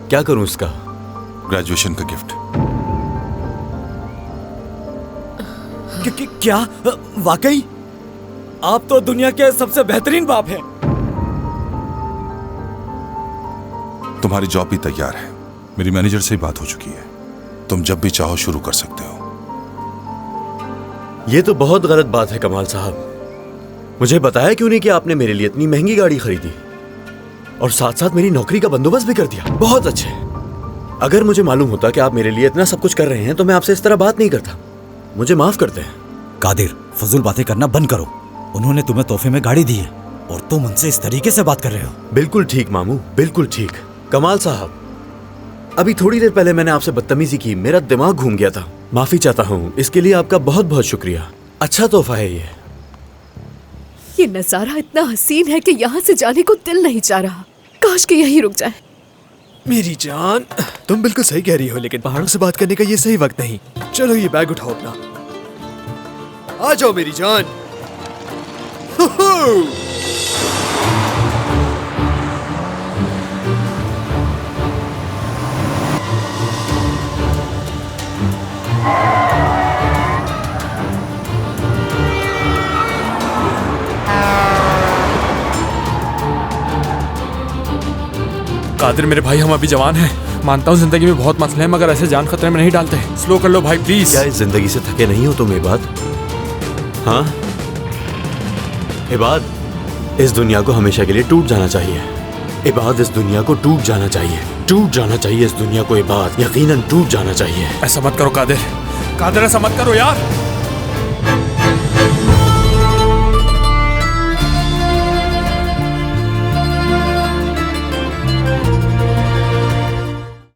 क्या करूं इसका? ग्रेजुएशन का गिफ्ट। क्या? वाकई आप तो दुनिया के सबसे बेहतरीन बाप हैं। तुम्हारी जॉब भी तैयार है, मेरी मैनेजर से ही बात हो चुकी है। तुम जब भी चाहो शुरू कर सकते हो। ये तो बहुत गलत बात है कमाल साहब। मुझे बताया क्यों नहीं कि आपने मेरे लिए इतनी महंगी गाड़ी खरीदी और साथ साथ मेरी नौकरी का बंदोबस्त भी कर दिया। बहुत अच्छे। अगर मुझे मालूम होता कि आप मेरे लिए इतना सब कुछ कर रहे हैं तो मैं आपसे इस तरह बात नहीं करता। मुझे माफ करते हैं। कादिर, फजूल बातें करना बंद करो। उन्होंने तुम्हें तोहफे में गाड़ी दी है और तुम उनसे इस तरीके से बात कर रहे हो। बिल्कुल ठीक मामू, बिल्कुल ठीक। कमाल साहब, अभी थोड़ी देर पहले मैंने आपसे बदतमीजी की, मेरा दिमाग घूम गया था। माफी चाहता हूँ, इसके लिए आपका बहुत बहुत शुक्रिया। अच्छा तोहफा है ये नजारा इतना हसीन है कि यहाँ से जाने को दिल नहीं चाह रहा। काश कि यहीं रुक जाए। मेरी जान, तुम बिल्कुल सही कह रही हो, लेकिन पहाड़ों से बात करने का ये सही वक्त नहीं। चलो ये बैग उठाओ अपना। आ जाओ मेरी जान। कादिर मेरे भाई, हम अभी जवान हैं। मानता हूँ जिंदगी में बहुत मसले हैं, मगर ऐसे जान खतरे में नहीं डालते। स्लो कर लो भाई प्लीज। क्या इस जिंदगी से थके नहीं हो तुम इबाद? हाँ इबाद, इस दुनिया को हमेशा के लिए टूट जाना चाहिए। इबाद, इस दुनिया को टूट जाना चाहिए। टूट जाना चाहिए इस दुनिया को इबाद, यकीनन टूट जाना चाहिए। ऐसा मत करो कादिर। कादिर ऐसा मत करो यार।